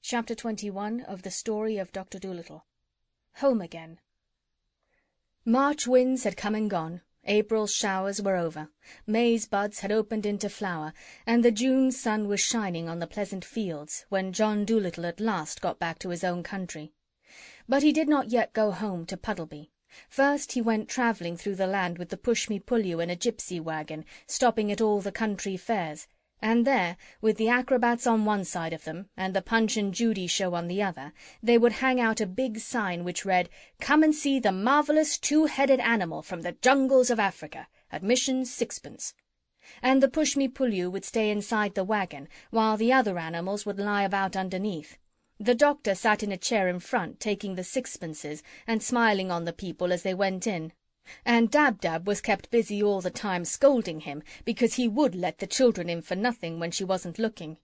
Chapter 21 of The Story of Dr. Dolittle. Home again. March winds had come and gone, April's showers were over, May's buds had opened into flower, and the June sun was shining on the pleasant fields, when John Dolittle at last got back to his own country. But he did not yet go home to Puddleby. First he went travelling through the land with the Pushmi-Pullyu in a gipsy wagon, stopping at all the country fairs, and there, with the acrobats on one side of them, and the Punch and Judy show on the other, they would hang out a big sign which read, "Come and see the marvellous two-headed animal from the jungles of Africa. Admission 6 pence." And the Pushmi-Pullyu would stay inside the wagon, while the other animals would lie about underneath. The doctor sat in a chair in front, taking the 6 pences and smiling on the people as they went in. And Dab-Dab was kept busy all the time scolding him, because he would let the children in for nothing when she wasn't looking.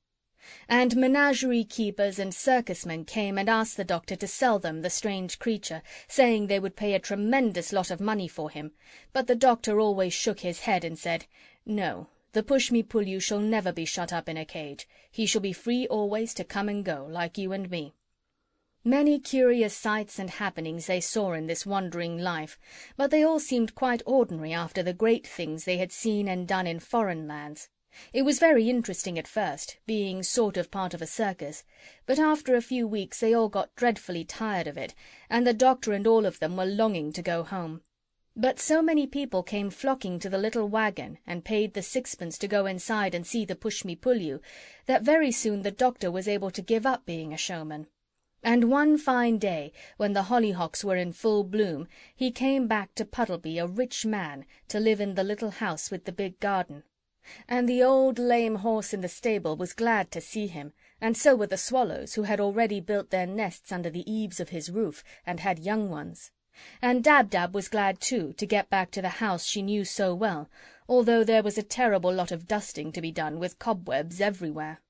And menagerie keepers and circus men came and asked the doctor to sell them the strange creature, saying they would pay a tremendous lot of money for him, but the doctor always shook his head and said, "No, the Pushmi-Pullyu shall never be shut up in a cage. He shall be free always to come and go, like you and me." Many curious sights and happenings they saw in this wandering life, but they all seemed quite ordinary after the great things they had seen and done in foreign lands. It was very interesting at first, being sort of part of a circus, but after a few weeks they all got dreadfully tired of it, and the doctor and all of them were longing to go home. But so many people came flocking to the little wagon and paid the 6 pence to go inside and see the Pushmi-Pullyu, that very soon the doctor was able to give up being a showman. And one fine day, when the hollyhocks were in full bloom, he came back to Puddleby a rich man, to live in the little house with the big garden. And the old lame horse in the stable was glad to see him, and so were the swallows, who had already built their nests under the eaves of his roof, and had young ones. And Dab-Dab was glad, too, to get back to the house she knew so well, although there was a terrible lot of dusting to be done, with cobwebs everywhere.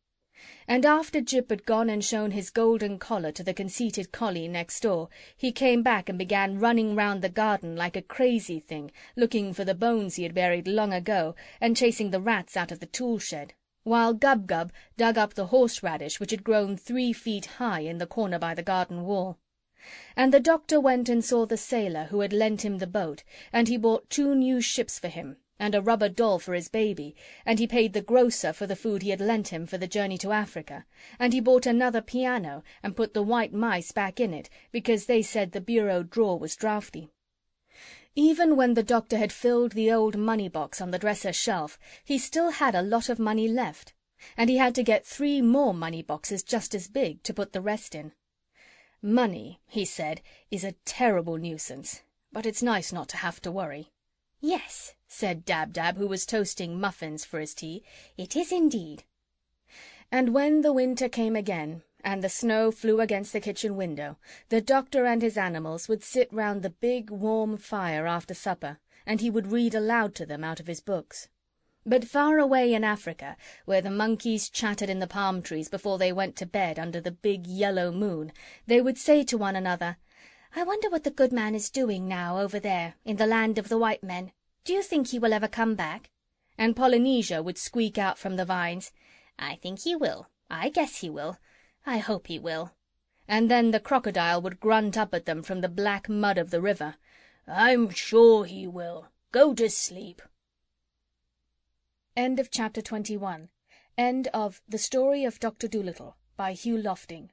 And after Jip had gone and shown his golden collar to the conceited collie next door, he came back and began running round the garden like a crazy thing, looking for the bones he had buried long ago, and chasing the rats out of the tool-shed, while Gub-Gub dug up the horseradish which had grown 3 feet high in the corner by the garden wall. And the doctor went and saw the sailor who had lent him the boat, and he bought 2 new ships for him, and a rubber doll for his baby, and he paid the grocer for the food he had lent him for the journey to Africa, and he bought another piano and put the white mice back in it, because they said the bureau drawer was draughty. Even when the doctor had filled the old money-box on the dresser shelf, he still had a lot of money left, and he had to get 3 more money-boxes just as big to put the rest in. "Money," he said, "is a terrible nuisance, but it's nice not to have to worry." "Yes," said Dab-Dab, who was toasting muffins for his tea, "it is indeed." And when the winter came again, and the snow flew against the kitchen window, the doctor and his animals would sit round the big warm fire after supper, and he would read aloud to them out of his books. But far away in Africa, where the monkeys chattered in the palm trees before they went to bed under the big yellow moon, they would say to one another, "I wonder what the good man is doing now over there in the land of the white men. Do you think he will ever come back?" And Polynesia would squeak out from the vines, "I think he will. I guess he will. I hope he will." And then the crocodile would grunt up at them from the black mud of the river, "I'm sure he will. Go to sleep." End of Chapter 21. End of The Story of Dr. Dolittle by Hugh Lofting.